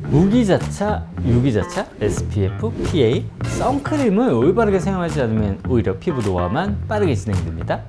무기자차, 유기자차, SPF, PA, 선크림을 올바르게 사용하지 않으면 오히려 피부 노화만 빠르게 진행됩니다.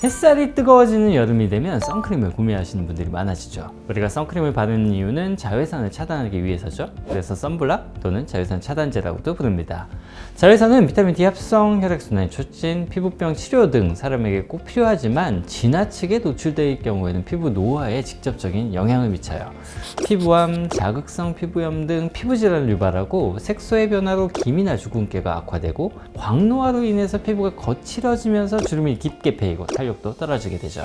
햇살이 뜨거워지는 여름이 되면 선크림을 구매하시는 분들이 많아지죠. 우리가 선크림을 바르는 이유는 자외선을 차단하기 위해서죠. 그래서 선블락 또는 자외선 차단제라고도 부릅니다. 자외선은 비타민 D 합성, 혈액순환 촉진, 피부병 치료 등 사람에게 꼭 필요하지만 지나치게 노출될 경우에는 피부 노화에 직접적인 영향을 미쳐요. 피부암, 자극성 피부염 등 피부질환을 유발하고 색소의 변화로 기미나 주근깨가 악화되고 광노화로 인해서 피부가 거칠어지면서 주름이 깊게 패이고 탄력도 떨어지게 되죠.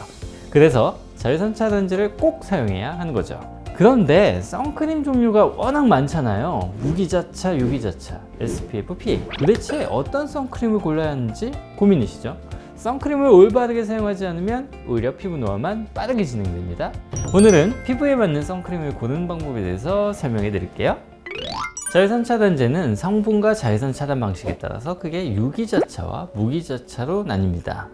그래서 자외선 차단제를 꼭 사용해야 하는 거죠. 그런데 선크림 종류가 워낙 많잖아요. 무기자차, 유기자차, SPF, PA. 도대체 어떤 선크림을 골라야 하는지 고민이시죠? 선크림을 올바르게 사용하지 않으면 오히려 피부 노화만 빠르게 진행됩니다. 오늘은 피부에 맞는 선크림을 고르는 방법에 대해서 설명해 드릴게요. 자외선 차단제는 성분과 자외선 차단 방식에 따라서 크게 유기자차와 무기자차로 나뉩니다.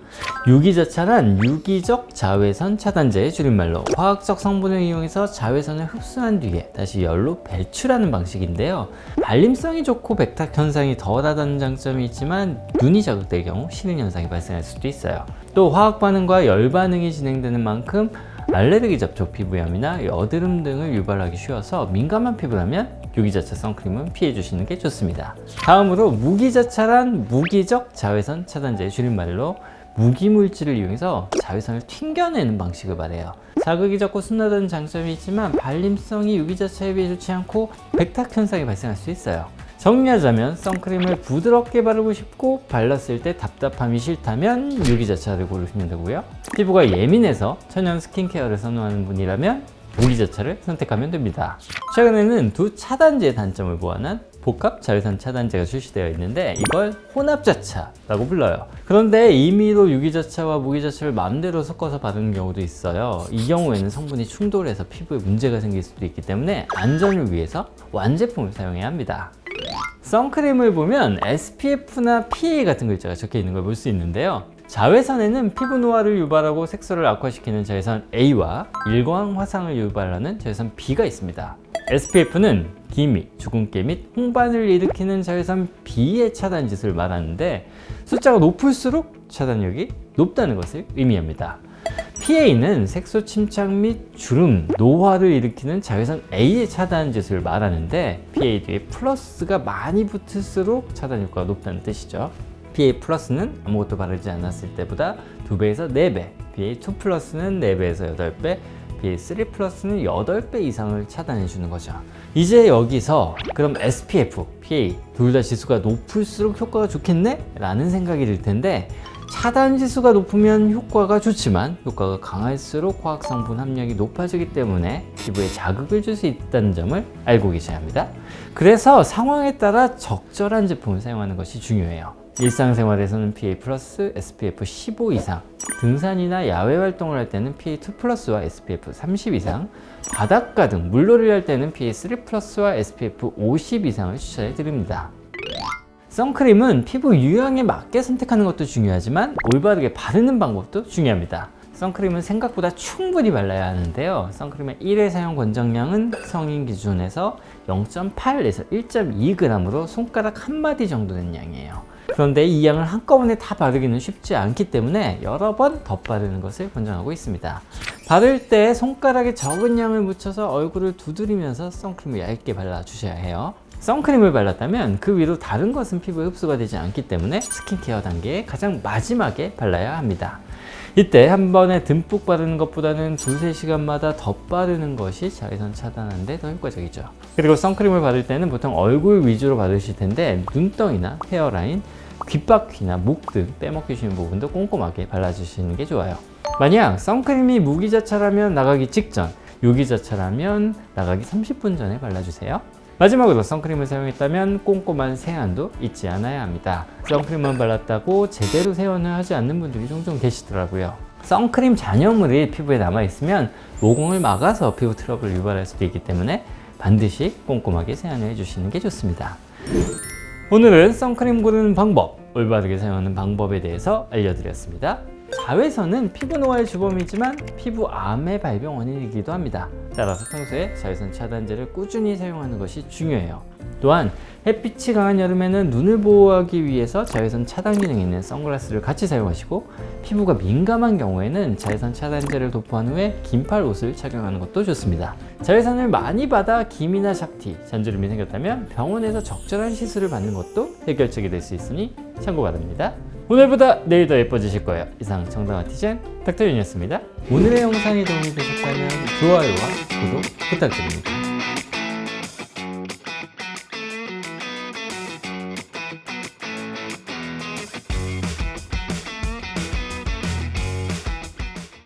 유기자차란 유기적 자외선 차단제의 줄임말로 화학적 성분을 이용해서 자외선을 흡수한 뒤에 다시 열로 배출하는 방식인데요. 발림성이 좋고 백탁 현상이 덜하다는 장점이 있지만 눈이 자극될 경우 시린 현상이 발생할 수도 있어요. 또 화학 반응과 열 반응이 진행되는 만큼 알레르기 접촉 피부염이나 여드름 등을 유발하기 쉬워서 민감한 피부라면 유기자차 선크림은 피해 주시는 게 좋습니다. 다음으로 무기자차란 무기적 자외선 차단제의 줄임말로 무기물질을 이용해서 자외선을 튕겨내는 방식을 말해요. 자극이 적고 순하다는 장점이 있지만 발림성이 유기자차에 비해 좋지 않고 백탁 현상이 발생할 수 있어요. 정리하자면 선크림을 부드럽게 바르고 싶고 발랐을 때 답답함이 싫다면 유기자차를 고르시면 되고요. 피부가 예민해서 천연 스킨케어를 선호하는 분이라면 무기자차를 선택하면 됩니다. 최근에는 두 차단제의 단점을 보완한 복합 자외선 차단제가 출시되어 있는데 이걸 혼합자차라고 불러요. 그런데 임의로 유기자차와 무기자차를 마음대로 섞어서 바르는 경우도 있어요. 이 경우에는 성분이 충돌해서 피부에 문제가 생길 수도 있기 때문에 안전을 위해서 완제품을 사용해야 합니다. 선크림을 보면 SPF나 PA 같은 글자가 적혀 있는 걸 볼 수 있는데요. 자외선에는 피부 노화를 유발하고 색소를 악화시키는 자외선 A와 일광 화상을 유발하는 자외선 B가 있습니다. SPF는 기미, 주근깨 및 홍반을 일으키는 자외선 B의 차단 지수를 말하는데 숫자가 높을수록 차단력이 높다는 것을 의미합니다. PA는 색소 침착 및 주름, 노화를 일으키는 자외선 A의 차단 지수를 말하는데 PA 뒤에 플러스가 많이 붙을수록 차단 효과가 높다는 뜻이죠. PA 플러스는 아무것도 바르지 않았을 때보다 2배에서 4배, PA2 플러스는 4배에서 8배, PA3 플러스는 8배 이상을 차단해 주는 거죠. 이제 여기서 그럼 SPF, PA 둘 다 지수가 높을수록 효과가 좋겠네? 라는 생각이 들 텐데 차단 지수가 높으면 효과가 좋지만 효과가 강할수록 화학 성분 함량이 높아지기 때문에 피부에 자극을 줄 수 있다는 점을 알고 계셔야 합니다. 그래서 상황에 따라 적절한 제품을 사용하는 것이 중요해요. 일상생활에서는 PA+, SPF 15 이상, 등산이나 야외 활동을 할 때는 PA2+와 SPF 30 이상, 바닷가 등 물놀이를 할 때는 PA3+와 SPF 50 이상을 추천해 드립니다. 선크림은 피부 유형에 맞게 선택하는 것도 중요하지만 올바르게 바르는 방법도 중요합니다. 선크림은 생각보다 충분히 발라야 하는데요. 선크림의 1회 사용 권장량은 성인 기준에서 0.8에서 1.2g으로 손가락 한마디 정도 되는 양이에요. 그런데 이 양을 한꺼번에 다 바르기는 쉽지 않기 때문에 여러 번 덧바르는 것을 권장하고 있습니다. 바를 때 손가락에 적은 양을 묻혀서 얼굴을 두드리면서 선크림을 얇게 발라주셔야 해요. 선크림을 발랐다면 그 위로 다른 것은 피부에 흡수가 되지 않기 때문에 스킨케어 단계의 가장 마지막에 발라야 합니다. 이때 한 번에 듬뿍 바르는 것보다는 2~3시간마다 덧바르는 것이 자외선 차단하는 데 더 효과적이죠. 그리고 선크림을 바를 때는 보통 얼굴 위주로 바르실 텐데 눈덩이나 헤어라인, 귓바퀴나 목 등 빼먹기 쉬운 부분도 꼼꼼하게 발라주시는 게 좋아요. 만약 선크림이 무기자차라면 나가기 직전, 유기자차라면 나가기 30분 전에 발라주세요. 마지막으로 선크림을 사용했다면 꼼꼼한 세안도 잊지 않아야 합니다. 선크림만 발랐다고 제대로 세안을 하지 않는 분들이 종종 계시더라고요. 선크림 잔여물이 피부에 남아있으면 모공을 막아서 피부 트러블을 유발할 수도 있기 때문에 반드시 꼼꼼하게 세안을 해주시는 게 좋습니다. 오늘은 선크림 고르는 방법, 올바르게 사용하는 방법에 대해서 알려드렸습니다. 자외선은 피부 노화의 주범이지만 피부암의 발병 원인이기도 합니다. 따라서 평소에 자외선 차단제를 꾸준히 사용하는 것이 중요해요. 또한 햇빛이 강한 여름에는 눈을 보호하기 위해서 자외선 차단 기능이 있는 선글라스를 같이 사용하시고, 피부가 민감한 경우에는 자외선 차단제를 도포한 후에 긴팔 옷을 착용하는 것도 좋습니다. 자외선을 많이 받아 기미나 잡티, 잔주름이 생겼다면 병원에서 적절한 시술을 받는 것도 해결책이 될 수 있으니 참고 바랍니다. 오늘보다 내일 더 예뻐지실 거예요. 이상 정당아티젠 닥터윤이었습니다. 오늘의 영상이 도움이 되셨다면 좋아요와 구독 부탁드립니다.